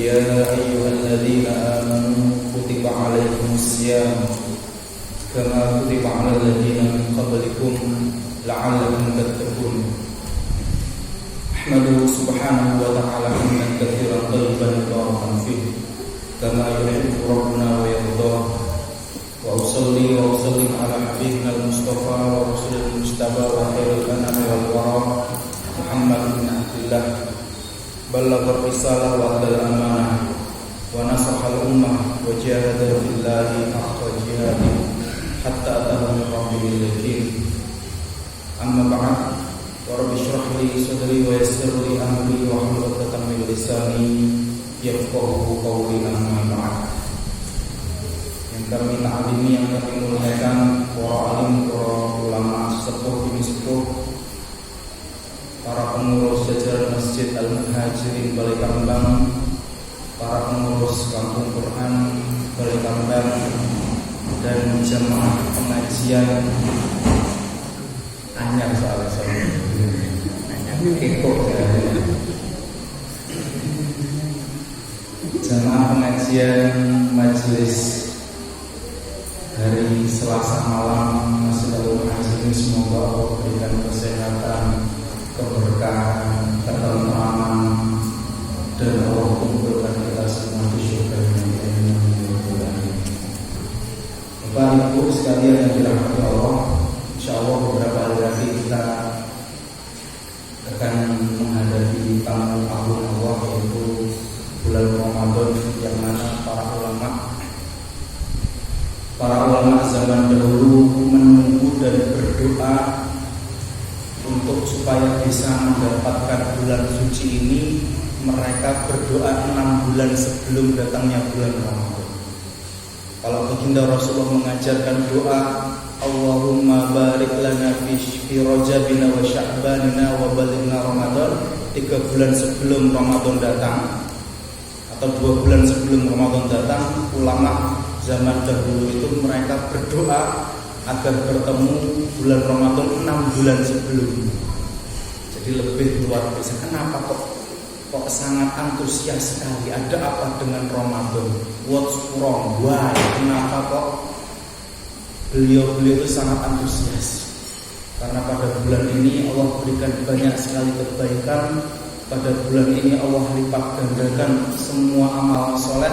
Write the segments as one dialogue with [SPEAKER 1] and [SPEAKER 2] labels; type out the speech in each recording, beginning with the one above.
[SPEAKER 1] يا أيها الذين آمنوا كتب عليكم الصيام كما كتب على الذين من قبلكم لعلكم تتقون. أحمده سبحانه وتعالى حمدا كثيرا طيبا مباركا فيه كما يحب ربنا ويرضاه. وأصلي وأسلم على حبيبنا المصطفى ورسول المجتبى وخير الأنام والورى محمد بن عبد الله بلغ الرسالة وأدى الأمانة ونصح الأمة وجاهد في الله حق جهاده حتى أتاه من ربه اليقين. أما بعد ورب اشرح لي صدري ويسر لي أمري واحلل عقدة من لساني yafqahu qawli. Amma ba'd. Yang kami ta'zimi, yang kami muliakan para alim, para ulama, sepuh demi sepuh, para pengurus jajaran Masjid Al-Muhajirin Balai Kambang, para pengurus Kampung Quran Balai Kambang, dan jemaah pengajian anyar soalnya kekok jemaah pengajian majelis hari Selasa malam Masjid Al-Muhajirin. Semoga Allah berikan kesehatan, keberkahan, ketentraman, dan Allah kumpulkan kita semua di surga. Bapak Ibu sekalian yang dirahmati Allah, insya Allah beberapa hari lagi kita akan menghadapi tamu agung Allah, yaitu bulan Ramadan, yang mana para ulama zaman dahulu menunggu dan berdoa untuk supaya bisa mendapatkan bulan suci ini. Mereka berdoa 6 bulan sebelum datangnya bulan Ramadan. Kalau baginda Rasulullah mengajarkan doa, Allahumma barik lana fi rajabina wa sya'banina wa balighna Ramadan, 3 bulan sebelum Ramadan datang atau 2 bulan sebelum Ramadan datang. Ulama zaman dahulu itu mereka berdoa agar bertemu bulan Ramadan 6 bulan sebelumnya. Jadi lebih luar biasa. Kenapa kok sangat antusias sekali? Ada apa dengan Ramadan? What's wrong? Why? Kenapa kok beliau itu sangat antusias? Karena pada bulan ini Allah berikan banyak sekali kebaikan. Pada bulan ini Allah lipat gandakan semua amal soleh.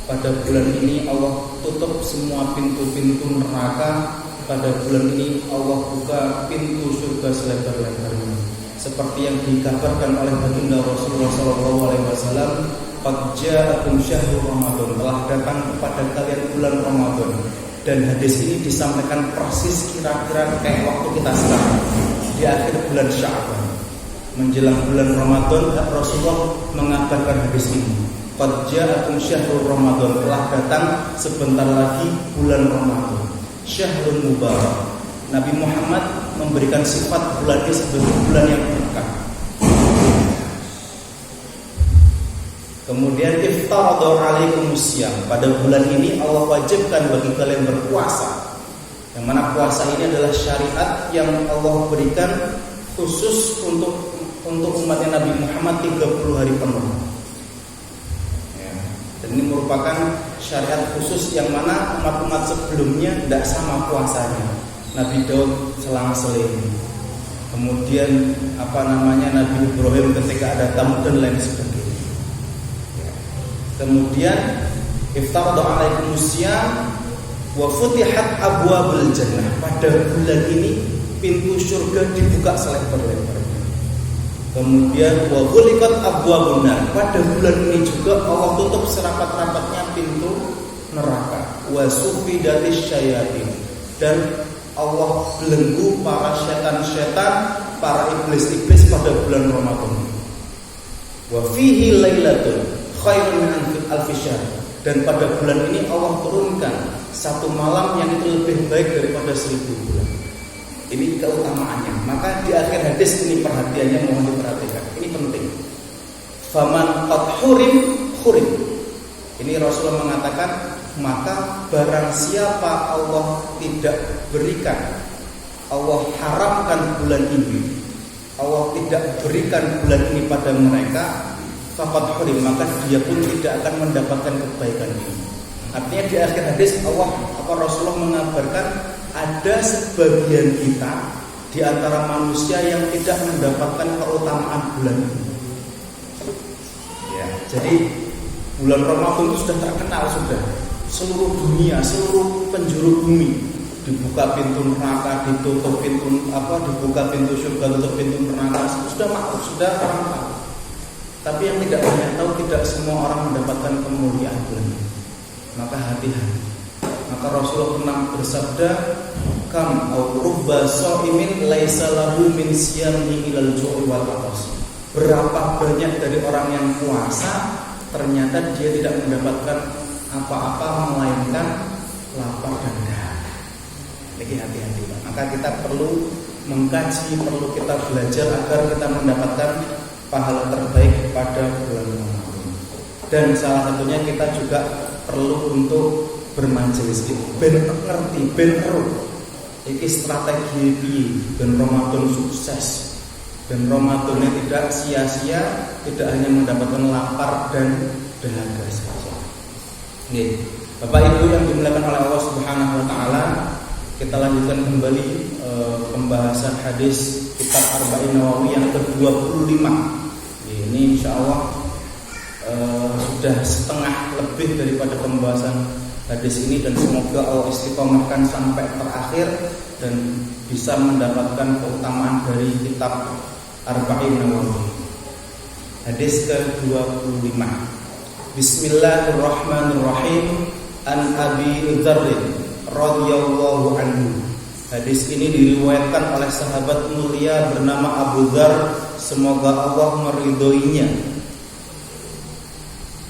[SPEAKER 1] Pada bulan ini Allah tutup semua pintu-pintu neraka. Pada bulan ini Allah buka pintu surga selebar-lebarnya. Seperti yang dikabarkan oleh baginda Rasulullah SAW, qad ja'akum syahrul Ramadan, telah datang kepada kalian bulan Ramadan. Dan hadis ini disampaikan persis kira-kira kayak waktu kita sekarang di akhir bulan Sya'ban. Menjelang bulan Ramadan, Rasulullah mengabarkan hadis ini. Qad ja'akum syahrul Ramadan, telah datang sebentar lagi bulan Ramadan. Syahrul Mubarak. Nabi Muhammad memberikan sifat bulan ini sebagai bulan yang berkah. Kemudian iftaradha alaikumusiyam, pada bulan ini Allah wajibkan bagi kalian berpuasa. Yang mana puasa ini adalah syariat yang Allah berikan khusus untuk umatnya Nabi Muhammad 30 hari penuh. Dan ini merupakan syariat khusus yang mana umat-umat sebelumnya tidak sama puasanya. Nabi Daud selang-seling, kemudian Nabi Ibrahim ketika ada tamu dan lain sebagainya. Kemudian iftaradha alaikumusiyam wa futihat abwabul jannah, pada bulan ini pintu surga dibuka selebar-lebarnya. Kemudian wa ghuliqat abwabun nar, pada bulan ini juga Allah tutup serapat-rapatnya pintu neraka. Wa sufidatish syayatin, dan Allah belenggu para setan-setan, para iblis-iblis pada bulan Ramadan. Wa fihi lailatun khairun min alfi syahr, dan pada bulan ini Allah turunkan satu malam yang itu lebih baik daripada 1000 bulan. Ini keutamaannya. Maka di akhir hadis ini perhatiannya mohon diperhatikan. Ini penting. Faman qad hurim. Ini Rasulullah mengatakan, maka barang siapa Allah tidak berikan, Allah haramkan bulan ini, Allah tidak berikan bulan ini pada mereka, faqad hurim, maka dia pun tidak akan mendapatkan kebaikan ini. Artinya di akhir hadis Rasulullah mengabarkan ada sebagian kita di antara manusia yang tidak mendapatkan keutamaan bulan ini. Ya, jadi bulan Ramadan itu sudah terkenal, sudah seluruh dunia, seluruh penjuru bumi dibuka pintu neraka, ditutup pintu dibuka pintu surga, tutup pintu neraka, sudah maklum, sudah orang tahu. Tapi yang tidak banyak tahu, tidak semua orang mendapatkan kemuliaan bulan ini. Maka hati-hati. Maka Rasulullah pernah bersabda, kam au rubba shaimin laisa lahu min siyamihi ilal ju'i wal atas. Berapa banyak dari orang yang puasa ternyata dia tidak mendapatkan apa-apa melainkan lapar dan dahaga. Jadi hati-hati. Maka kita perlu mengkaji, perlu kita belajar agar kita mendapatkan pahala terbaik pada bulan Ramadan. Dan salah satunya kita juga perlu untuk bermajelis, ben ngerti, ben eruh iki strategi ben Ramadan sukses, ben Ramadannya tidak sia-sia, tidak hanya mendapatkan lapar dan dahaga saja. Nih, Bapak Ibu yang dimuliakan oleh Allah Subhanahu wa taala, kita lanjutkan kembali pembahasan hadis kitab Arba'in Nawawi yang ke-25. Ini insyaallah sudah setengah lebih daripada pembahasan hadis ini, dan semoga Allah istiqomahkan sampai terakhir dan bisa mendapatkan keutamaan dari kitab Arba'in Nawawi. Hadis ke-25. Bismillahirrahmanirrahim. An Abi Dzar radhiyallahu anhu. Hadis ini diriwayatkan oleh sahabat mulia bernama Abu Dzar, semoga Allah meridhoinya.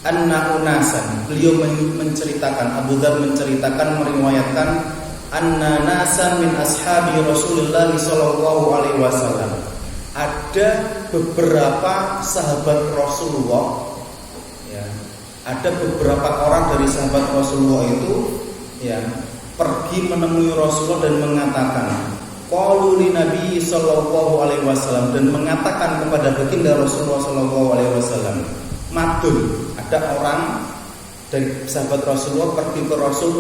[SPEAKER 1] Anna unasan, beliau menceritakan, Abu Dzar menceritakan, meriwayatkan, anna nasan min ashabi Rasulullah sallallahu alaihi wasallam. Ada beberapa sahabat Rasulullah, ya, ada beberapa orang dari sahabat Rasulullah itu, ya, pergi menemui Rasulullah dan mengatakan, qalu li Nabi sallallahu alaihi wasallam, dan mengatakan kepada baginda Rasulullah sallallahu alaihi wasallam, madun, ada orang dari sahabat Rasulullah pergi ke Rasul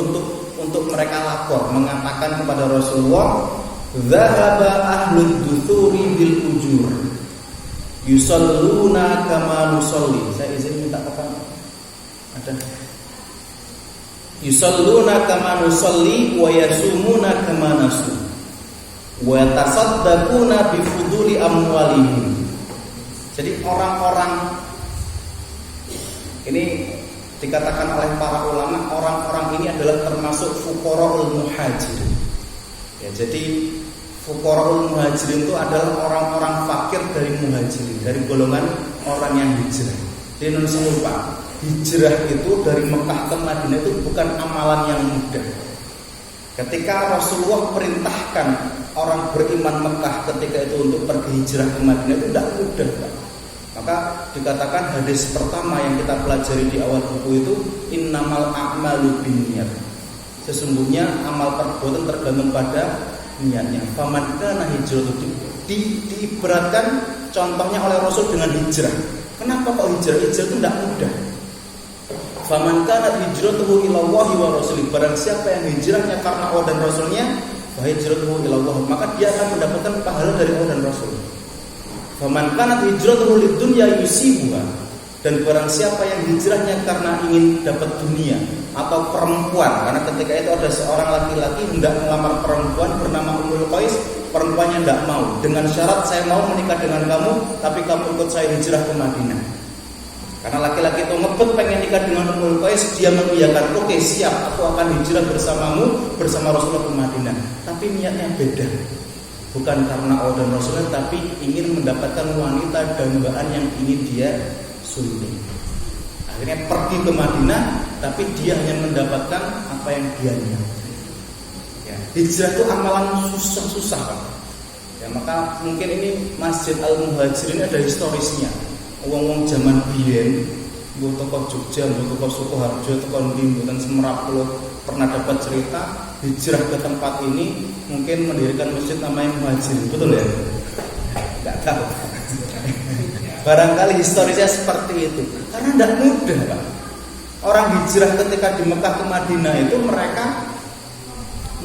[SPEAKER 1] untuk mereka lapor, mengatakan kepada Rasulullah, dzahaba ahlud duthuri bil ujur yusalluna kama nusalli. Saya izin minta apa? Ada. Yusalluna kama nusalli wa yasumuna kama nasum wa yatasaddaquna bi fuduli amwalihim. Jadi orang-orang ini dikatakan oleh para ulama, orang-orang ini adalah termasuk fuqara'ul muhajirin. Ya, jadi fuqara'ul muhajirin itu adalah orang-orang fakir dari muhajirin, dari golongan orang yang hijrah. Di Indonesia lupa, hijrah itu dari Mekah ke Madinah itu bukan amalan yang mudah. Ketika Rasulullah perintahkan orang beriman Mekah ketika itu untuk pergi hijrah ke Madinah, itu tidak mudah, Pak. Maka dikatakan hadis pertama yang kita pelajari di awal buku itu, innamal a'malu binniyat. Sesungguhnya amal perbuatan tergantung pada niatnya. Faman kana hijratuhu, diibaratkan contohnya oleh Rasul dengan hijrah. Kenapa kok hijrah? Hijrah itu tidak mudah. Faman kana hijratuhu ila Allahi wa rasulih, barang siapa yang hijrahnya karena Allah dan Rasulnya, fa hijratuhu ila Allah, maka dia akan mendapatkan pahala dari Allah dan Rasul. Faman kanat hijratuhu lidunya yusibuha, dan barang siapa yang hijrahnya karena ingin dapat dunia atau perempuan, karena ketika itu ada seorang laki-laki hendak melamar perempuan bernama Ummul Qais, perempuannya tidak mau, dengan syarat saya mau menikah dengan kamu tapi kamu ikut saya hijrah ke Madinah. Karena laki-laki itu ngebet pengen nikah dengan Ummul Qais, dia mengiyakan, oke siap, aku akan hijrah bersamamu, bersama Rasulullah ke Madinah. Tapi niatnya beda. Bukan karena Allah dan Rasulullah, tapi ingin mendapatkan wanita dambaan yang ingin dia sulti. Akhirnya pergi ke Madinah, tapi dia hanya mendapatkan apa yang dia inginkan. Ya, hijrah itu amalan susah-susah, Pak. Ya, maka mungkin ini Masjid Al-Muhajirin ada historisnya. Wong-wong zaman biyen, mbok toko Jogja, mbok toko Sukoharjo, toko ndi mboten Semerak kula pernah dapat cerita hijrah ke tempat ini mungkin mendirikan masjid namanya Muhajirin, betul ya? Enggak tahu. Barangkali historisnya seperti itu. Karena tidak mudah, Pak. Orang hijrah ketika di Mekah ke Madinah itu mereka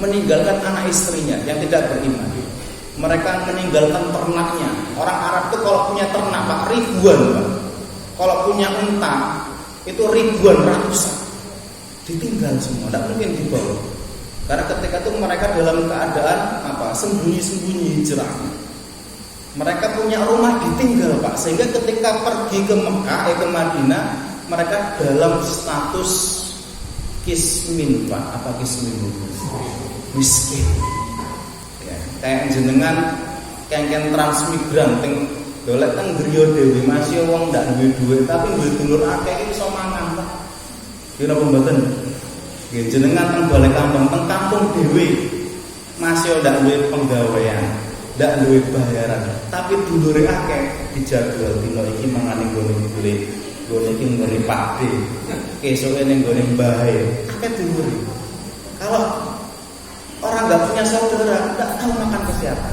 [SPEAKER 1] meninggalkan anak istrinya yang tidak beriman. Mereka meninggalkan ternaknya. Orang Arab itu kalau punya ternak, Pak, ribuan, Pak. Kalau punya unta itu ribuan, ratusan. Ditinggal semua, tidak mungkin dibawa. Karena ketika itu mereka dalam keadaan sembunyi-sembunyi hijrah. Mereka punya rumah ditinggal, Pak. Sehingga ketika pergi ke Mekah, ke Madinah, mereka dalam status kismin, Pak. Apa kismin? Miskin. Ya, kayak jenengan kengken transmigran teng dolek teng griya dhewe masih wong ndak duwe duit tapi duwe dulur akeh iki iso mangan, Pak. Ya napa mboten? Nggih jenengan teng balik kampung, teng kampung dhewe masih ndak duwe penggawean, ndak duwe bayaran, tapi dulure akeh dijadwal dina iki mangane nggone kulit. Gone iki ngeri pakde. Kesoke ning gone mbahe. Akeh dulure. Kalau orang nggak punya saudara, nggak tahu makan ke siapa.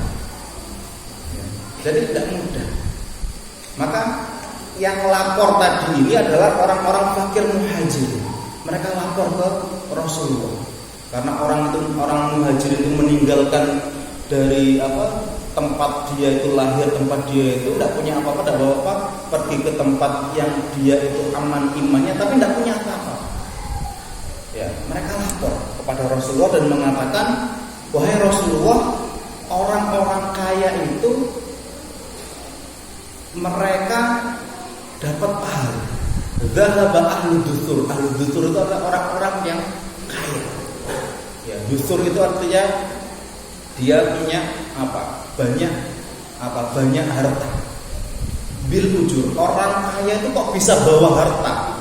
[SPEAKER 1] Ya, jadi tidak mudah. Maka yang lapor tadi ini adalah orang-orang fakir muhajir. Mereka lapor ke Rasulullah. Karena orang muhajir itu meninggalkan dari tempat dia itu lahir, tempat dia itu tidak punya apa-apa, tidak bawa apa, pergi ke tempat yang dia itu aman imannya, tapi tidak punya apa-apa. Ya, mereka lapor kepada Rasulullah dan mengatakan, wahai Rasulullah, orang-orang kaya itu mereka dapat pahala. Dzahaba ahlu dusur. Ahlu dusur itu adalah orang-orang yang kaya. Ya, dusur itu artinya dia punya banyak harta. Bil ujur, orang kaya itu kok bisa bawa harta?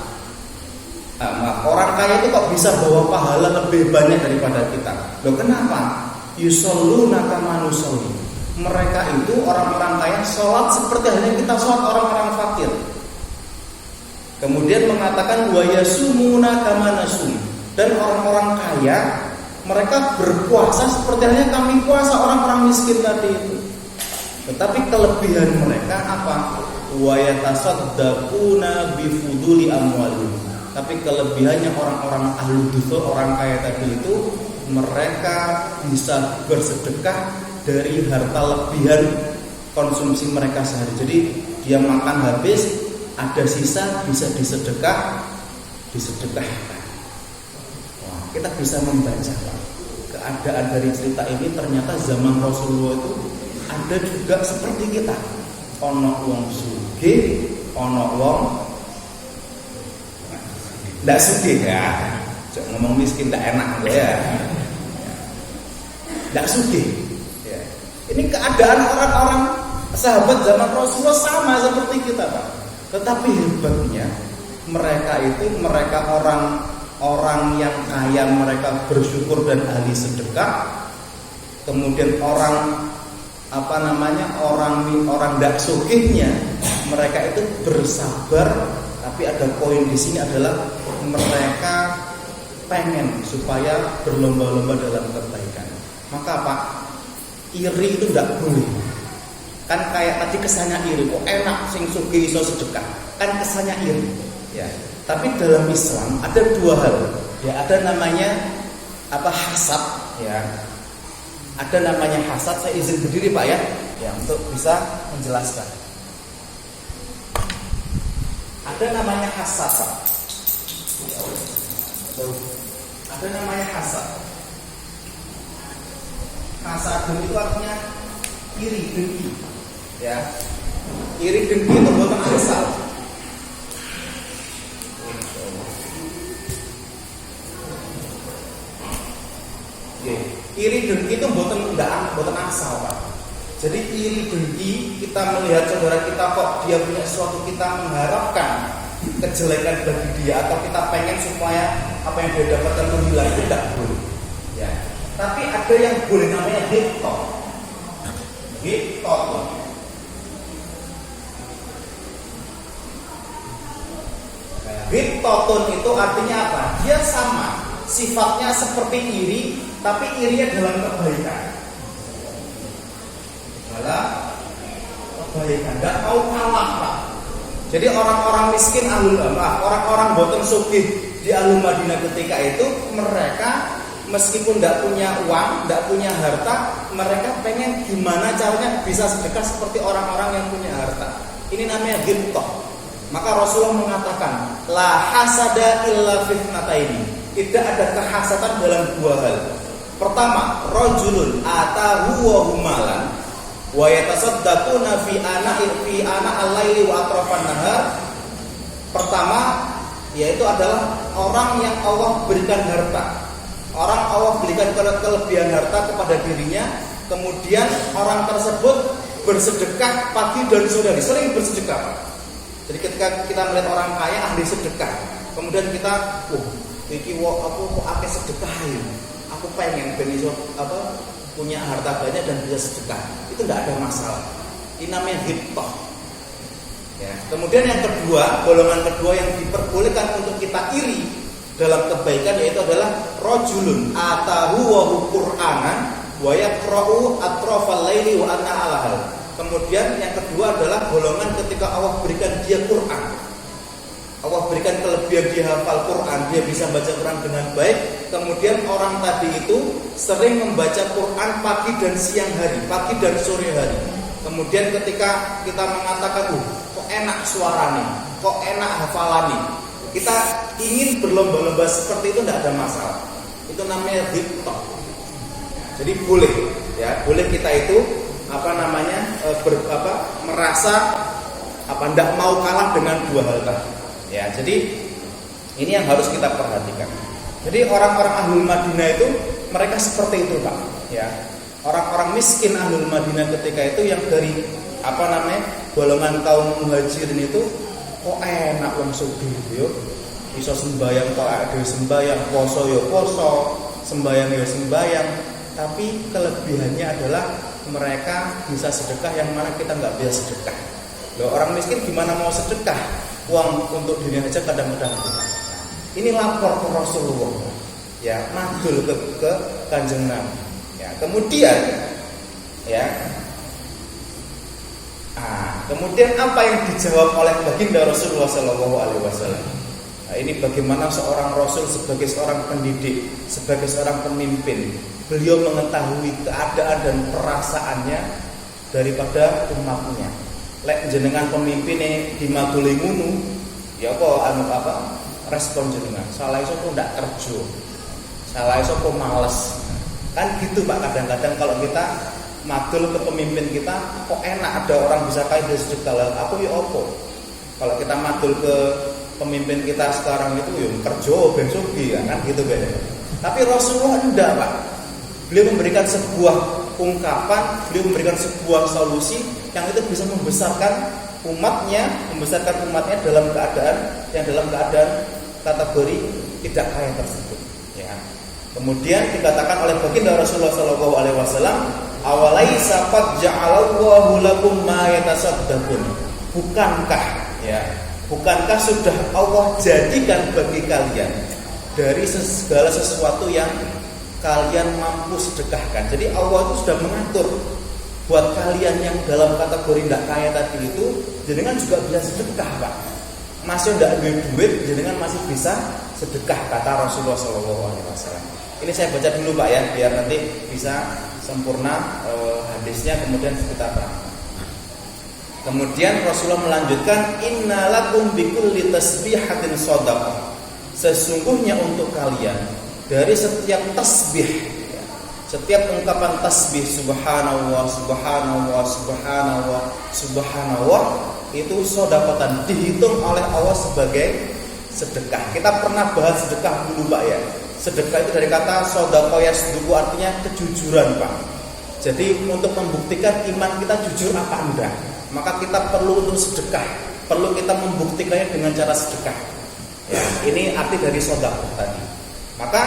[SPEAKER 1] Orang kaya itu kok bisa bawa pahala lebih banyak daripada kita? Loh kenapa? Yusalluna kama nusalli. Mereka itu orang-orang kaya sholat seperti halnya kita sholat orang-orang fakir. Kemudian mengatakan wa yasumuna kama nasum. Dan orang-orang kaya mereka berpuasa seperti halnya kami puasa orang-orang miskin tadi itu. Tetapi kelebihan mereka apa? Wa yatasaddaquna bi fuduli amwalihim. Tapi kelebihannya orang-orang ahlu dusur, orang kaya tadi itu, mereka bisa bersedekah dari harta lebihan konsumsi mereka sehari. Jadi dia makan habis, ada sisa bisa disedekahkan. Wah, kita bisa membaca, Pak. Keadaan dari cerita ini ternyata zaman Rasulullah itu ada juga seperti kita. Ono wong sugih, ono wong ndak sugih ya. Ngomong miskin ndak enak ya. Ndak sugih. Ya. Ini keadaan orang-orang sahabat zaman Rasulullah sama seperti kita, Pak. Tetapi hebatnya mereka orang yang kaya, mereka bersyukur dan ahli sedekah. Kemudian orang ndak sugihnya, mereka itu bersabar. Tapi ada poin di sini adalah mereka pengen supaya berlomba-lomba dalam kebaikan. Maka Pak, iri itu tidak boleh. Kan kayak tadi kesannya iri, kok enak sing sugih iso sedekah. Kan kesannya iri. Ya. Tapi dalam Islam ada dua hal. Ya, ada namanya hasad, ya. Ada namanya hasad. Saya izin berdiri, Pak, ya untuk bisa menjelaskan. Ada namanya hasad, Pak. Ada namanya hasad. Hasad itu artinya iri, dengki. Ya. Iri dengki itu bukan asal. Iri dengki itu bukan asal, Pak. Jadi iri dengki, kita melihat saudara kita kok dia punya sesuatu, kita mengharapkan kejelekan bagi dia, atau kita pengen supaya apa yang dia dapatkan itu hilang, itu tidak boleh. Ya. Tapi ada yang boleh, namanya hiktot. Hiktotun itu artinya apa? Dia sama, sifatnya seperti iri, tapi irinya dalam kebaikan. Tidak mau kalah, Pak. Jadi orang-orang miskin orang-orang boten sugih di Ahlul Madinah ketika itu, mereka meskipun tidak punya uang, tidak punya harta, mereka pengen gimana caranya bisa sedekah seperti orang-orang yang punya harta. Ini namanya ghibthah. Maka Rasulullah mengatakan, la hasada illa fitnataini. Tidak ada kehasatan dalam dua hal. Pertama, rajulun atahu wa humalan wa yatasaddaquna fi ana al-laili wa atrafan nahar. Pertama, yaitu adalah orang yang Allah berikan harta. Orang Allah berikan kelebihan harta kepada dirinya, kemudian orang tersebut bersedekah pagi dan sore hari, sering bersedekah. Jadi ketika kita melihat orang kaya ahli sedekah, kemudian kita, aku akeh sedekah ini. Aku pengen punya harta banyak dan bisa sedekah. Itu tidak ada masalah. Ini namanya ghibthah. Ya. Kemudian yang kedua, golongan kedua yang diperbolehkan untuk kita iri dalam kebaikan, yaitu adalah rajulun atahu wa qur'anan wa yaqra'u atrafal laili wa anna alahal. Kemudian yang kedua adalah golongan ketika Allah berikan dia Quran. Allah berikan kelebihan dia hafal Quran, dia bisa baca Quran dengan baik. Kemudian orang tadi itu sering membaca Quran pagi dan siang hari, pagi dan sore hari. Kemudian ketika kita mengatakan, kok enak suaranya, kok enak hafalannya, kita ingin berlomba-lomba seperti itu, tidak ada masalah. Itu namanya ghibthah. Jadi boleh, ya, boleh kita itu merasa tidak mau kalah dengan dua hal tadi. Ya, jadi ini yang harus kita perhatikan. Jadi orang-orang Ahlul Madinah itu mereka seperti itu, Pak. Ya, orang-orang miskin Ahlul Madinah ketika itu yang dari golongan kaum muhajirin itu, kok enak wong sugih yo. Iso sembayang tok ade sembayang, poso yo poso, sembayang yo sembayang, tapi kelebihannya adalah mereka bisa sedekah yang mana kita nggak bisa sedekah. Loh, orang miskin gimana mau sedekah? Uang untuk dunia aja kadang-kadang. Ini lapor ke Rasulullah, ya, madul ke Kanjeng Nabi. Ya, kemudian apa yang dijawab oleh baginda Rasulullah Shallallahu Alaihi Wasallam? Nah, ini bagaimana seorang Rasul sebagai seorang pendidik, sebagai seorang pemimpin, beliau mengetahui keadaan dan perasaannya daripada umatnya. Lek jenengan pemimpin di maduli ngunu, ya respon jenengan. Salah iso kok ndak kerja. Salah iso kok males. Kan gitu Pak, kadang-kadang kalau kita madul ke pemimpin kita, kok enak ada orang bisa kaya dari sedekah. Aku ya opo. Kalau kita madul ke pemimpin kita sekarang itu ya kerja ben sugih kan gitu beda. Tapi Rasulullah enggak, Pak. Beliau memberikan sebuah ungkapan, beliau memberikan sebuah solusi yang itu bisa membesarkan umatnya dalam keadaan kategori tidak kaya tersebut. Ya. Kemudian dikatakan oleh baginda Rasulullah Shallallahu Alaihi Wasallam, awalaisa qad ja'alallahu lakum ma yatasaddaqun. Bukankah sudah Allah jadikan bagi kalian dari segala sesuatu yang kalian mampu sedekahkan. Jadi Allah itu sudah mengatur buat kalian yang dalam kategori tidak kaya tadi itu, jenengan juga bisa sedekah, Pak. Masih tidak ada duit, jenengan masih bisa sedekah, kata Rasulullah SAW. Ini saya baca dulu, Pak, ya, biar nanti bisa sempurna hadisnya, kemudian kita terangkan. Kemudian Rasulullah melanjutkan, innalakum bikulli tasbihatin shadaqah. Sesungguhnya untuk kalian dari setiap tasbih, setiap ungkapan tasbih subhanallah, subhanallah, subhanallah, subhanallah, itu sedekatan, dihitung oleh Allah sebagai sedekah. Kita pernah bahas sedekah dulu, Pak, ya. Sedekah itu dari kata sedekah yasduqu, artinya kejujuran, Pak. Jadi untuk membuktikan iman kita jujur apa enggak, maka kita perlu untuk sedekah, perlu kita membuktikannya dengan cara sedekah. Ya, ini arti dari sedekah tadi. Maka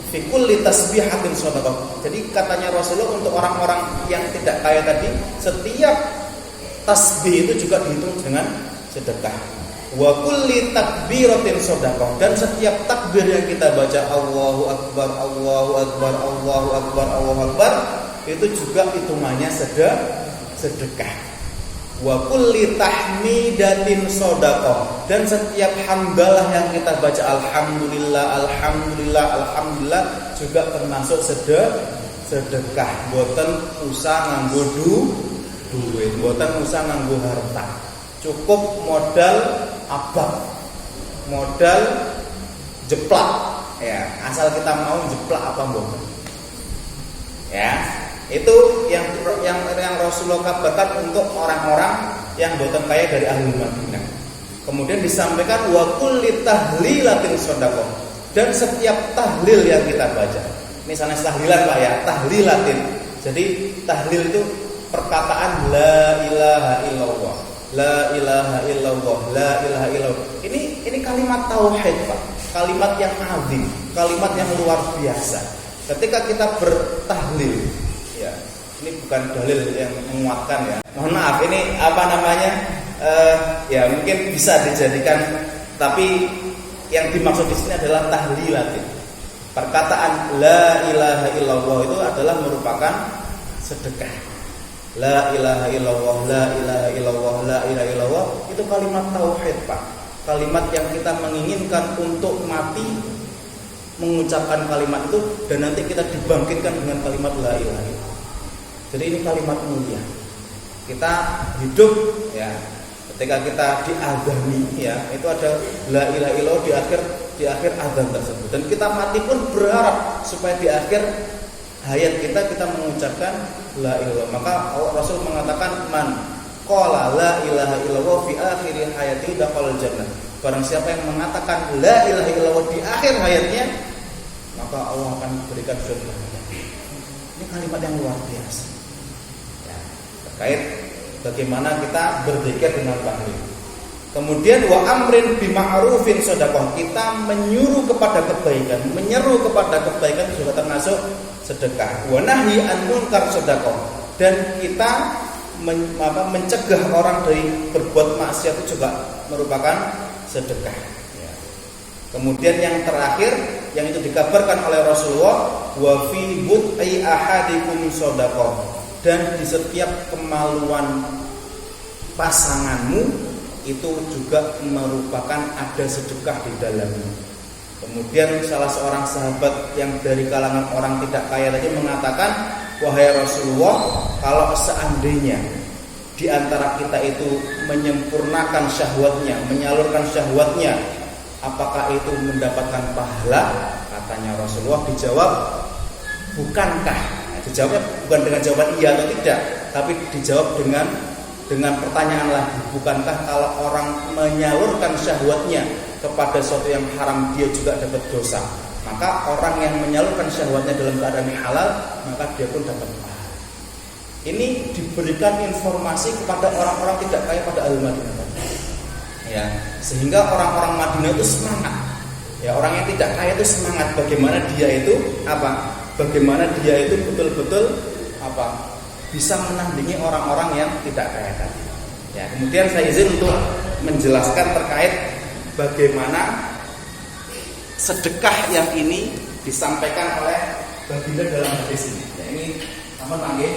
[SPEAKER 1] fikul litasbihatin shadaqah. Jadi katanya Rasulullah untuk orang-orang yang tidak kaya tadi, setiap tasbih itu juga dihitung dengan sedekah. Wa kulli takbiratin shadaqah, dan setiap takbir yang kita baca Allahu akbar, Allahu akbar, Allahu akbar, Allahu akbar, itu juga hitungannya sedekah. Wa kulli tahmidatin shadaqah, dan setiap hamdalah yang kita baca alhamdulillah alhamdulillah alhamdulillah juga termasuk sedekah. Boten usah nganggo duit, boten usah nganggo harta. Cukup modal abang, modal jeplak ya, asal kita mau jeplak apa mboten. Ya. Itu yang Rasulullah kabarkan untuk orang-orang yang boten kaya dari ahli Madinah. Kemudian disampaikan wa kulli tahlilatin shadaqah, dan setiap tahlil yang kita baca. Misalnya tahlilan Pak ya, tahlilatin. Jadi tahlil itu perkataan la ilaha illallah, la ilaha illallah, la ilaha illallah. Ini kalimat tauhid Pak, kalimat yang azim, kalimat yang luar biasa. Ketika kita bertahlil, ya, ini bukan dalil yang menguatkan ya. Mohon maaf, ini apa namanya? Ya mungkin bisa dijadikan, tapi yang dimaksud di sini adalah tahlilatin. Perkataan la ilaha illallah itu adalah merupakan sedekah. La ilaha illallah, la ilaha illallah, la ilaha illallah itu kalimat tauhid Pak. Kalimat yang kita menginginkan untuk mati mengucapkan kalimat itu, dan nanti kita dibangkitkan dengan kalimat la ilaha illallah. Jadi ini kalimat mulia. Kita hidup ya, ketika kita diadzani ya, itu ada la ilaha illallah di akhir adzan tersebut. Dan kita mati pun berharap supaya di akhir hayat kita mengucapkan la ilaha illallah. Maka Rasul mengatakan man qala la ilaha illallah fi akhir hayati dakhalal jannah. Barang siapa yang mengatakan la ilaha illallah di akhir hayatnya, maka Allah akan berikan surga. Ini kalimat yang luar biasa. Ya, terkait bagaimana kita berzikir dengan tahlil. Kemudian wa amrin bima'rufin shadaqah, kita menyuruh kepada kebaikan, menyeru kepada kebaikan juga termasuk sedekah. Wa nahyi an munkar shadaqah, dan kita mencegah orang dari berbuat maksiat itu juga merupakan sedekah. Ya. Kemudian yang terakhir yang itu dikabarkan oleh Rasulullah, wa fi bud'i ahadikum shadaqah, dan di setiap kemaluan pasanganmu itu juga merupakan ada sedekah di dalamnya. Kemudian salah seorang sahabat yang dari kalangan orang tidak kaya tadi mengatakan, wahai Rasulullah, kalau seandainya di antara kita itu menyempurnakan syahwatnya, menyalurkan syahwatnya, apakah itu mendapatkan pahala? Katanya Rasulullah, dijawab, bukankah? Dijawabnya bukan dengan jawaban iya atau tidak, tapi dijawab dengan pertanyaan lagi, bukankah kalau orang menyalurkan syahwatnya kepada sesuatu yang haram dia juga dapat dosa? Maka orang yang menyalurkan syahwatnya dalam keadaan halal, maka dia pun dapat pahala. Ini diberikan informasi kepada orang-orang tidak kaya pada Al-Madinah. Ya, sehingga orang-orang Madinah itu semangat. Ya, orang yang tidak kaya itu semangat bagaimana dia itu apa? Bagaimana dia itu betul-betul apa? Bisa menandingi orang-orang yang tidak kaya tadi. Ya, kemudian saya izin untuk menjelaskan terkait bagaimana sedekah yang ini disampaikan oleh baginda dalam hadis ini. Ya, ini sama panggil.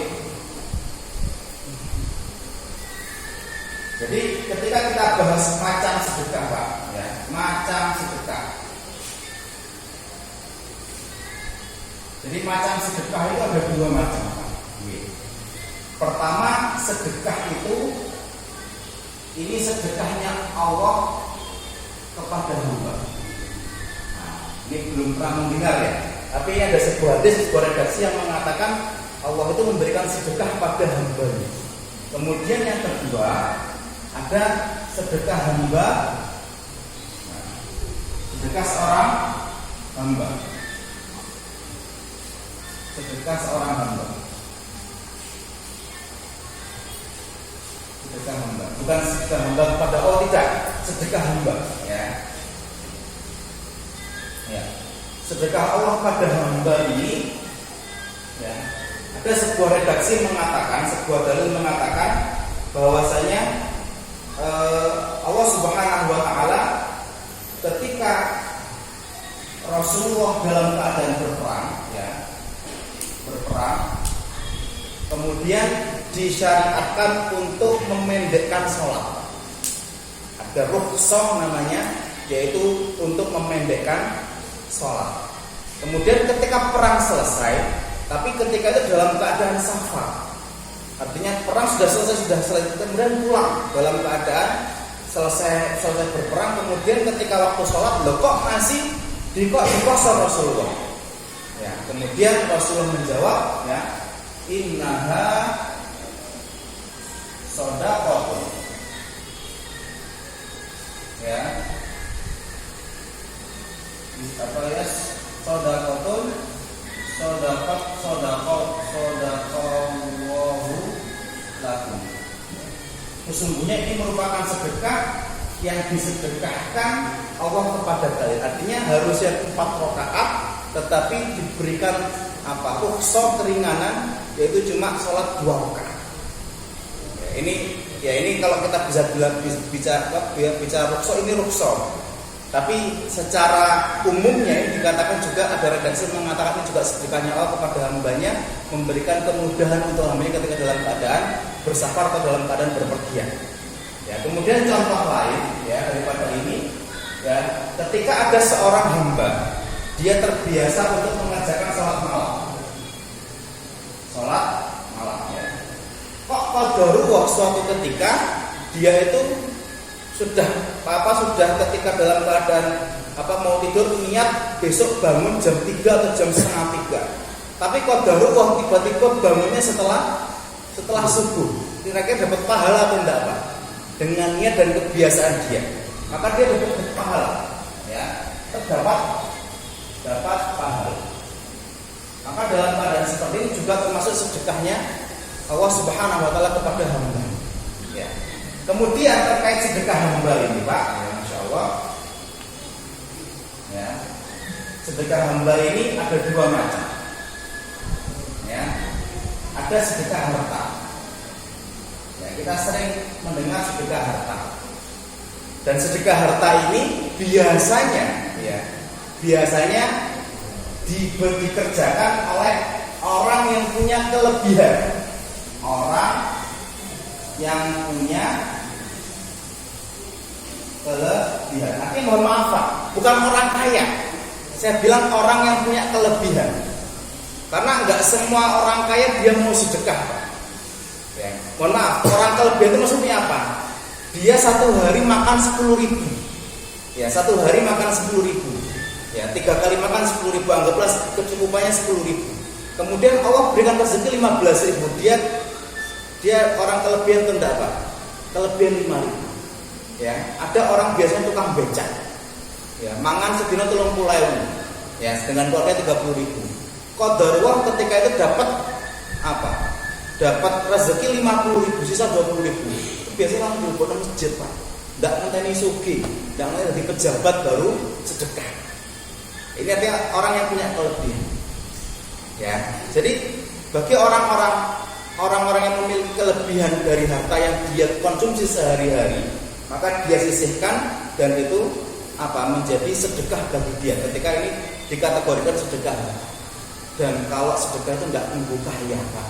[SPEAKER 1] Jadi ketika kita bahas macam sedekah, Pak, ya, macam sedekah. Jadi macam sedekah itu ada dua macam. Pertama, sedekah itu ini sedekahnya Allah kepada hamba. Nah, ini belum pernah mendengar ya. Tapi ini ada sebuah hadis, sebuah redaksi yang mengatakan Allah itu memberikan sedekah pada hambanya. Kemudian yang kedua, ada sedekah hamba, sedekah seorang hamba, sedekah seorang hamba. Sedekah hamba, bukan sedekah hamba kepada Allah, tidak, sedekah hamba, ya. Ya. Sedekah Allah pada hamba ini, ya. Ada sebuah redaksi mengatakan, sebuah dalil mengatakan bahwasanya Allah Subhanahu wa taala ketika Rasulullah dalam keadaan berperang, ya, berperang, kemudian disyariatkan untuk memendekkan sholat. Ada rukhsah namanya, yaitu untuk memendekkan sholat. Kemudian ketika perang selesai, tapi ketika itu dalam keadaan safar, artinya perang sudah selesai, kemudian pulang dalam keadaan selesai berperang. Kemudian ketika waktu sholat, loh kok masih dikosor Rasulullah. Ya, kemudian Rasulullah menjawab, ya, innaha shadaqah. Ya, apa ya? Shadaqatun, shadaqallahu lakum. Sesungguhnya ini merupakan sedekah yang disedekahkan Allah kepada kalian. Artinya harusnya 4 rakaat, tetapi diberikan rukhsah keringanan, yaitu cuma sholat 2 rakaat. Ini kalau kita bisa bicara rukhsah, ini rukhsah. Tapi secara umumnya ini dikatakan juga, ada redaksi mengatakan ini juga sedekahnya Allah kepada hambanya, memberikan kemudahan untuk hambanya ketika dalam keadaan bersafar atau dalam keadaan berpergian. Ya, kemudian contoh lain ya daripada ini, ya, ketika ada seorang hamba, dia terbiasa untuk mengerjakan sholat malam, ya. Kok qadarullah suatu ketika dia itu sudah ketika dalam keadaan mau tidur, niat besok bangun jam 3 atau jam setengah 3. Tapi qadarullah tiba-tiba bangunnya setelah subuh. Kira-kira dapat pahala atau enggak, Pak? Dengan niat dan kebiasaan dia, maka dia dapat pahala, ya, terdapat pahala. Maka dalam keadaan seperti ini juga termasuk sedekahnya Allah Subhanahu wa taala kepada hamba. Ya. Kemudian terkait sedekah hamba ini, Pak, ya, Masya Allah, ya, sedekah hamba ini ada 2 macam. Ya, ada sedekah harta. Ya, kita sering mendengar sedekah harta. Dan sedekah harta ini biasanya dikerjakan oleh orang yang punya kelebihan. Orang yang punya kelebihan. Artinya mohon maaf, Pak, bukan orang kaya. Saya bilang orang yang punya kelebihan. Karena enggak semua orang kaya dia mau sedekah, Pak. Ya, mohon maaf, orang kelebihan itu maksudnya apa? Dia 1 hari makan 10.000. Ya, 1 hari makan 10.000. Ya, 3 kali makan 10.000, anggaplah kecukupannya 10.000. Kemudian Allah berikan rezeki 15.000. Dia orang kelebihan itu enggak, Pak? Kelebihan 5.000. Ya, ada orang biasanya tukang becak. Ya, mangan sedina 30.000. Ya, dengan keluarga 30.000. Qadarullah ketika itu dapat dapat rezeki 50.000, sisa 20.000. Biasanya langsung dibuat masjid, Pak. Enggak ngenteni sugih, enggak ngenteni jadi pejabat baru sedekah. Ini artinya orang yang punya kelebihan. Ya, jadi bagi orang-orang yang memiliki kelebihan dari harta yang dia konsumsi sehari-hari, maka dia sisihkan dan itu menjadi sedekah bagi dia. Ketika ini dikategorikan sedekah. Dan kalau sedekah itu enggak nunggu kaya, Pak.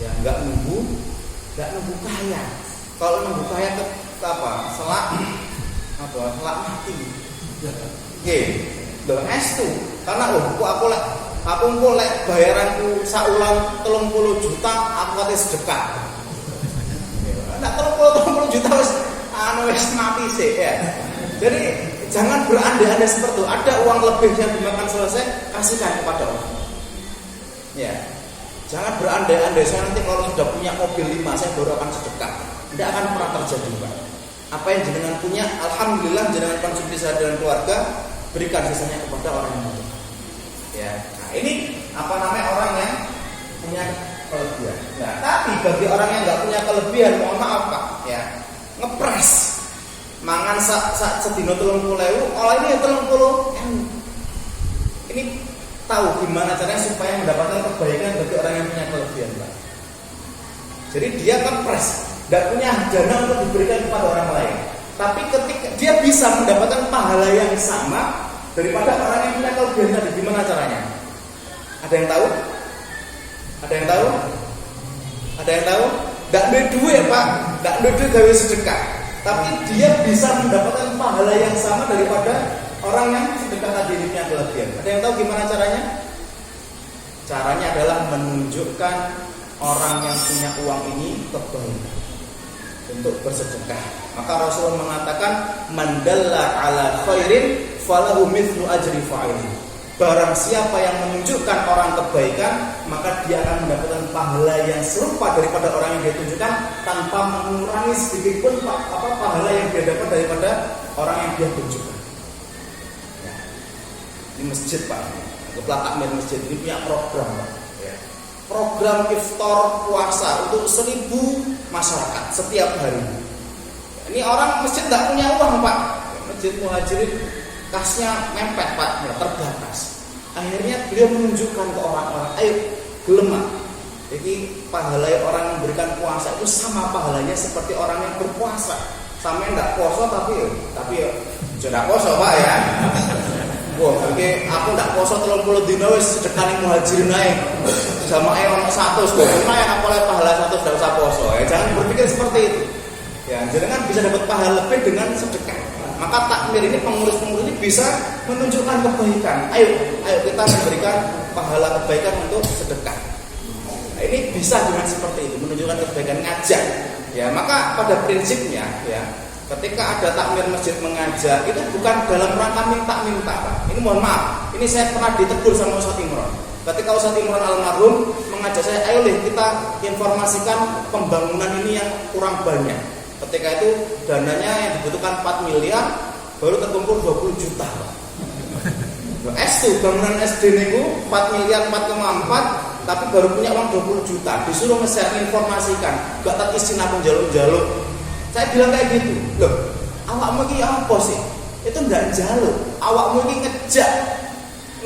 [SPEAKER 1] Ya, enggak nunggu kaya. Kalau nunggu kaya selak mati. Nggih. Lho estu, karena aku lek bayaranku saulang 30 juta, aku kate sedekah. Nek 30 juta wis mati sih, ya. Jadi jangan berandai-andai seperti itu. Ada uang lebih yang dimakan selesai, kasihkan kepada orang. Ya. Jangan berandai-andai, saya nanti kalau sudah punya mobil 5 saya baru akan sedekah. Tidak akan pernah terjadi, Pak. Apa yang jenengan punya, alhamdulillah jenengan konsumsi sehari dan keluarga, berikan sisanya kepada orang yang butuh. Ya. Nah, ini orang yang punya kelebihan. Nah, tapi bagi orang yang nggak punya kelebihan, mohon maaf, Pak, ya. Ngepres. Mangan sedino 30.000, olah ini 30. Ini tahu gimana caranya supaya mendapatkan kebaikan bagi orang yang punya kelebihan, Pak. Jadi dia ngepres, tidak punya dana untuk diberikan kepada orang lain. Tapi ketika dia bisa mendapatkan pahala yang sama daripada orang yang punya kelebihan tadi, gimana caranya? Ada yang tahu? Ada Ada yang tahu? Nggak duwe duit Pak, nggak duwe duit gawe sedekah, tapi dia bisa mendapatkan pahala yang sama daripada orang yang sedekah tadi punya kelebihan. Ada yang tahu gimana caranya? Caranya adalah menunjukkan orang yang punya uang ini kebaikan untuk bersedekah. Maka Rasulullah mengatakan, man dalla ala khairin falahu mithlu ajri fa'ilih. Barang siapa yang menunjukkan orang kebaikan, maka dia akan mendapatkan pahala yang serupa daripada orang yang dia tunjukkan, tanpa mengurangi sedikit pun pahala yang dia dapat daripada orang yang dia tunjukkan. Ya. Di masjid Pak, Kepala Takmir masjid ini punya program Pak. Ya. Program iftar puasa untuk 1.000 masyarakat setiap hari. Ini orang masjid tidak punya uang Pak. Masjid Muhajirin kasnya mempet Pak, ya, terbatas. Akhirnya beliau menunjukkan ke orang-orang, ayo gelema. Jadi pahala orang yang memberikan puasa itu sama pahalanya seperti orang yang berpuasa. Sama yang tidak puasa tapi ya sudah puasa Pak ya. Wah, oke, aku tidak puasa 30 dina wis sedekah ning Muhajirin ae. Sama ono 100 kok. Lumayan aku oleh pahala 100 tidak usah puasa. Ya, jangan berpikir seperti itu. Ya, jangan bisa dapat pahala lebih dengan sedekah. Maka takmir ini, pengurus-pengurus ini bisa menunjukkan kebaikan. Ayo kita memberikan pahala kebaikan untuk sedekah. Nah, ini bisa dengan seperti itu, menunjukkan kebaikan, ngajak. Ya, maka pada prinsipnya ya, ketika ada takmir masjid mengajak, itu bukan dalam rangka minta-minta, Pak. Ini mohon maaf, ini saya pernah ditegur sama Ustaz Imron. Ketika Ustaz Imron almarhum mengajak saya, ayo kita informasikan pembangunan ini yang kurang banyak. Ketika itu dananya yang dibutuhkan 4 miliar, baru terkumpul 20 juta. S2 bangunan SD niku 4 miliar 4,4, tapi baru punya uang 20 juta. Disuruh nge-share informasikan, gak tak isin aku jaluk-jaluk. Saya bilang kayak gitu. Loh, awakmu iki apa sih? Itu ndak jaluk. Awakmu iki ngejak,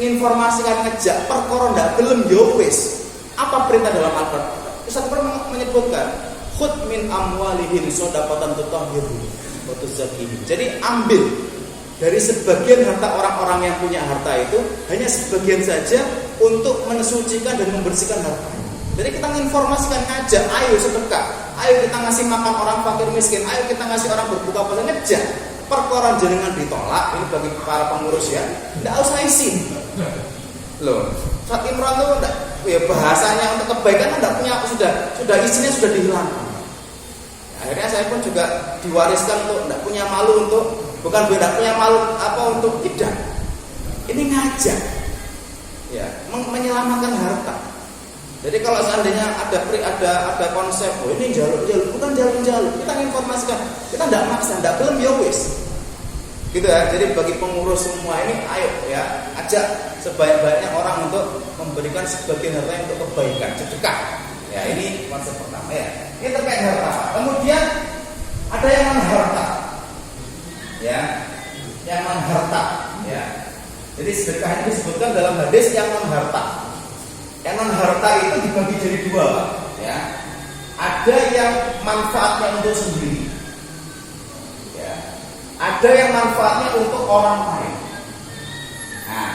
[SPEAKER 1] nginformasikan ngejak, perkara ndak gelem yo wis. Apa perintah dalam Al-Qur'an? Ustaz pernah menyebutkan khud min amwalihim shadaqatan tutahhiruhum wa tuzakkihim. Jadi ambil dari sebagian harta orang-orang yang punya harta itu, hanya sebagian saja untuk mensucikan dan membersihkan harta. Jadi kita menginformasikan, ngajak, ayo sedekah, ayo kita ngasih makan orang fakir miskin, ayo kita ngasih orang berbuka puasa, ngejak. Perkara jenengan ditolak, ini bagi para pengurus ya, tidak usah izin. Loh, Ustaz Imran itu ya bahasanya untuk kebaikan tidak punya, sudah izinnya sudah dihilangkan. Akhirnya saya pun juga diwariskan untuk tidak punya malu, untuk bukan tidak punya malu untuk tidak. Ini ngajak, ya, menyelamatkan harta. Jadi kalau seandainya ada konsep, oh ini jaluk, bukan jaluk, kita informasikan, kita tidak maksa, tidak belum ya wis. Gitu ya. Jadi bagi pengurus semua ini, ayo ya, ajak sebanyak-banyaknya orang untuk memberikan sebagian harta untuk kebaikan, sedekah. Ya, ini konsep pertama ya. Ini terkait harta. Kemudian ada yang non harta. Ya. Yang non harta, ya. Jadi sedekah ini disebutkan dalam hadis yang non harta. Yang non harta itu dibagi jadi dua, Pak. Ya. Ada yang manfaatnya untuk sendiri. Ya. Ada yang manfaatnya untuk orang lain. Nah,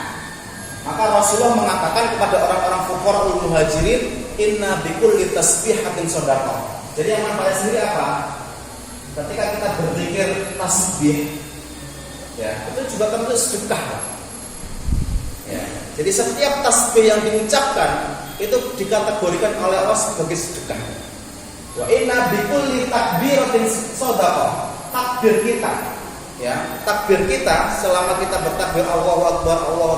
[SPEAKER 1] maka Rasulullah mengatakan kepada orang-orang fuqara'ul muhajirin, inna bikulli tasbihatin shadaqah. Jadi yang manfaatnya sendiri apa? Ketika kita berzikir tasbih, ya, itu juga termasuk sedekah. Ya. Jadi setiap tasbih yang diucapkan itu dikategorikan oleh Allah sebagai sedekah. Wa inna bikulli takbiratin shadaqah. Takbir kita, ya, takbir kita selama kita bertakbir Allahu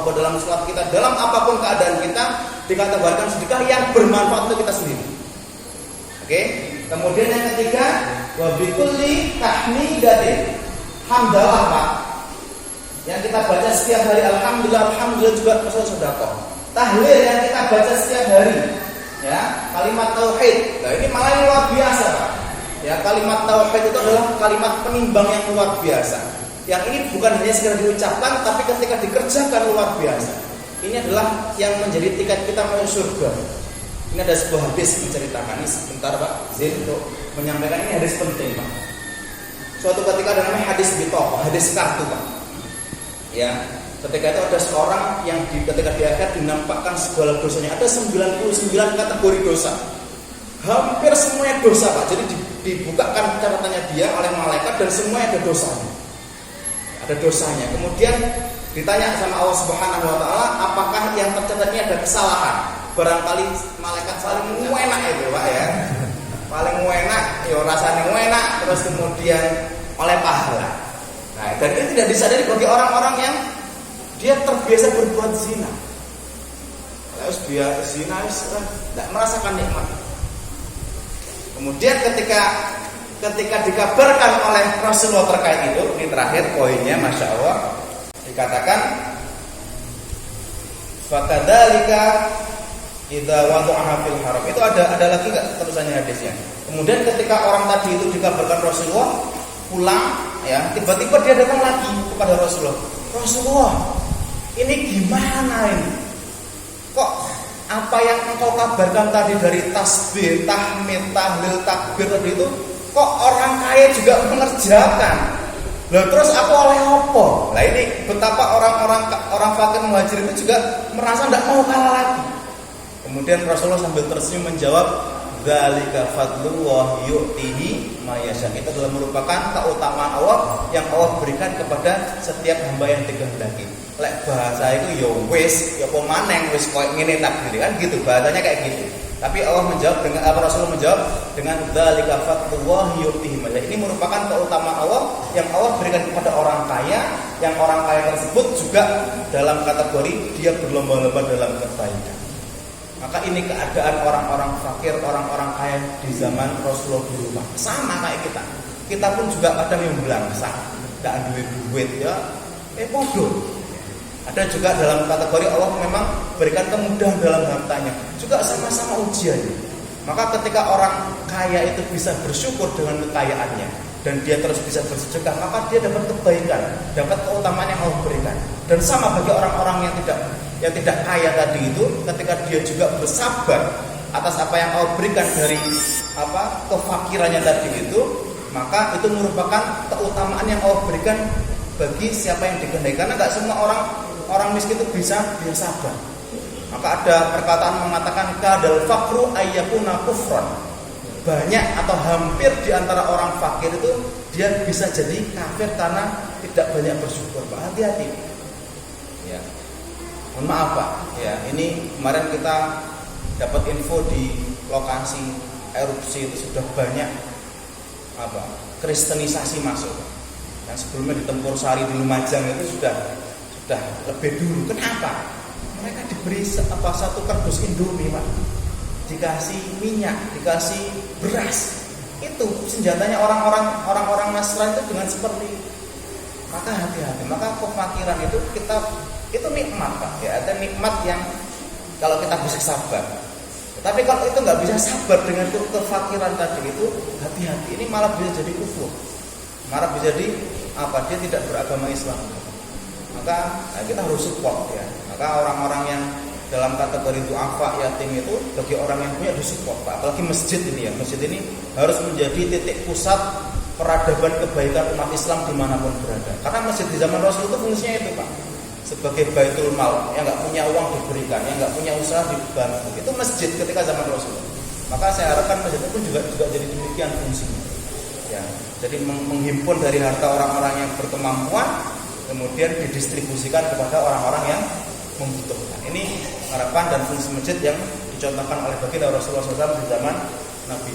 [SPEAKER 1] Akbar dalam salat kita, dalam apapun keadaan kita, dikategorikan sedekah yang bermanfaat untuk kita sendiri. Oke? Kemudian yang ketiga, wa bikulli tahmidatin, hamdalah, Pak. Yang kita baca setiap hari, alhamdulillah juga termasuk sedekah. Tahlil yang kita baca setiap hari, ya, kalimat tauhid. Nah, ini malah yang luar biasa, Pak. Ya, kalimat tauhid itu adalah kalimat penimbang yang luar biasa. Yang ini bukan hanya sekedar diucapkan, tapi ketika dikerjakan luar biasa. Ini adalah yang menjadi tiket kita menuju surga. Ini ada sebuah hadis menceritakan ini. Sebentar Pak Zin untuk menyampaikan, ini hadis penting, Pak. Suatu ketika ada namanya hadis bitoh, hadis kartu, Pak. Ya, ketika itu ada seorang yang ketika di akhir dinampakkan segala dosanya. Ada 99 kategori dosa.
[SPEAKER 2] hampir semuanya dosa Pak. Jadi dibukakan catatannya dia oleh malaikat dan semuanya ada dosanya. Ada dosanya. Kemudian ditanya sama Allah Subhanahu wa taala, apakah yang tercatat ini ada kesalahan? Barangkali malaikat paling enak itu Pak ya. Paling enak, ya rasanya enak, terus kemudian oleh pahala. Nah, dan itu tidak disadari bagi orang-orang yang dia terbiasa berbuat zina. Terus dia zina tidak merasakan nikmat. Kemudian ketika dikabarkan oleh Rasulullah terkait itu, ini terakhir poinnya, masya Allah, dikatakan, fakadzalika idza wada'aha fil haram. Itu ada lagi nggak terusannya hadisnya? Kemudian ketika orang tadi itu dikabarkan Rasulullah pulang, ya tiba-tiba dia datang lagi kepada Rasulullah. Rasulullah, ini gimana ini? Kok apa yang engkau kabarkan tadi dari tasbih, tahmid, tahlil, takbir tadi itu, kok orang kaya juga mengerjakan? Lah terus aku oleh apa? Nah ini betapa orang fakir muhajir itu juga merasa tidak mau kalah lagi. Kemudian Rasulullah sambil tersenyum menjawab, dzalika fadlullah yu'tihi may yasha. Itu adalah merupakan keutamaan Allah yang Allah berikan kepada setiap hamba yang dikehendaki. Lek bahasa itu ya wis, ya apa maneng wis koyo ngene takdir kan gitu, bahasanya kayak gitu. Tapi Allah menjawab dengan Rasulullah menjawab dengan dzalika fadlullah yu'tihi may yasha. Ini merupakan keutamaan Allah yang Allah berikan kepada orang kaya, yang orang kaya tersebut juga dalam kategori dia berlomba-lomba dalam kebaikan. Maka ini keadaan orang-orang fakir, orang-orang kaya di zaman Rasulullah dulu. Sama kayak kita. Kita pun juga kadang yang belangsa, tidak ada duit ya. Bodoh. Ada juga dalam kategori Allah memang berikan kemudahan dalam hartanya. Juga sama-sama ujian. Maka ketika orang kaya itu bisa bersyukur dengan kekayaannya dan dia terus bisa bersedekah, maka dia dapat kebaikan, dapat keutamaan yang Allah berikan. Dan sama bagi orang-orang yang tidak kaya tadi itu, ketika dia juga bersabar atas apa yang Allah berikan dari kefakirannya tadi itu, maka itu merupakan keutamaan yang Allah berikan bagi siapa yang dikehendaki. Karena tidak semua orang miskin itu bisa sabar. Maka ada perkataan mengatakan kadal fakru ayyakuna kufran. Banyak atau hampir di antara orang fakir itu dia bisa jadi kafir karena tidak banyak bersyukur. Pak, hati-hati. Ya. Mohon maaf Pak. Ya, ini kemarin kita dapat info di lokasi erupsi itu sudah banyak kristenisasi masuk. Yang sebelumnya di Tempur Sari di Lumajang itu sudah lebih dulu. Kenapa? Mereka diberi satu kardus Indomie Pak. Dikasih minyak, dikasih beras. Itu senjatanya orang-orang Nasrani itu dengan seperti itu. Maka hati-hati. Maka kefakiran itu itu nikmat Pak. Ya, ada nikmat yang kalau kita bisa sabar. Tapi kalau itu nggak bisa sabar dengan kefakiran tadi itu, hati-hati. Ini malah bisa jadi kufur. Malah bisa jadi dia tidak beragama Islam. Maka kita harus support ya. Maka orang-orang yang dalam kategori du'afa yatim itu bagi orang yang punya disupport Pak. Apalagi masjid ini ya. Masjid ini harus menjadi titik pusat peradaban kebaikan umat Islam dimanapun berada. Karena masjid di zaman Rasul itu fungsinya itu Pak. Sebagai baitul mal, yang nggak punya uang diberikan, yang nggak punya usaha dibantu. Itu masjid ketika zaman Rasul. Maka saya harapkan masjid itu juga jadi demikian fungsinya. Ya, jadi menghimpun dari harta orang-orang yang berkemampuan, kemudian didistribusikan kepada orang-orang yang membutuhkan. Ini harapan dan fungsi masjid yang dicontohkan oleh baginda Rasulullah SAW di zaman Nabi.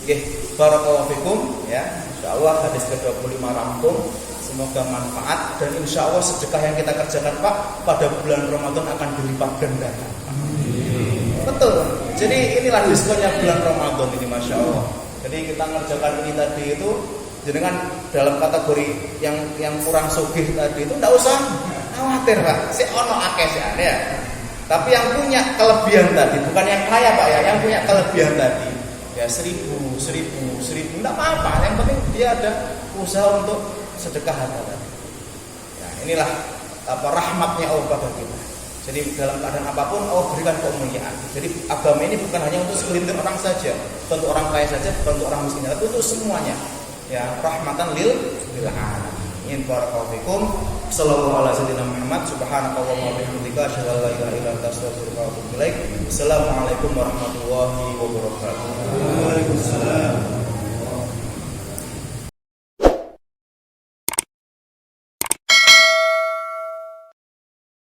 [SPEAKER 2] Oke, barakallahu fikum ya. Insyaallah hadis ke-25 rampung. Semoga manfaat dan insya Allah sedekah yang kita kerjakan Pak pada bulan Ramadan akan dilipat gandakan. Betul. Jadi inilah diskonnya bulan Ramadan ini, masya Allah. Jadi kita ngerjakan ini tadi itu dengan dalam kategori yang kurang sugih tadi itu tidak usah khawatir Pak. Si ono akeh sih ya. Tapi yang punya kelebihan tadi, bukan yang kaya Pak ya, yang punya kelebihan tadi ya 1.000 tidak apa-apa. Yang penting dia ada usaha untuk sedekah harta tadi. Ya, inilah rahmatnya Allah pada kita. Jadi dalam keadaan apapun Allah berikan kemuliaan. Jadi agama ini bukan hanya untuk segelintir orang saja, bukan untuk orang kaya saja, bukan untuk orang miskin, tapi untuk semuanya. Ya, rahmatan lil alamin. muslimin. Barakallahu fikum. Sallallahu ala sayyidina Muhammad. Subhanakallahumma wa bihamdika asyhadu an la ilaha illa anta astaghfiruka wa atubu ilaik. Assalamualaikum warahmatullahi wabarakatuh.
[SPEAKER 3] Waalaikumsalam.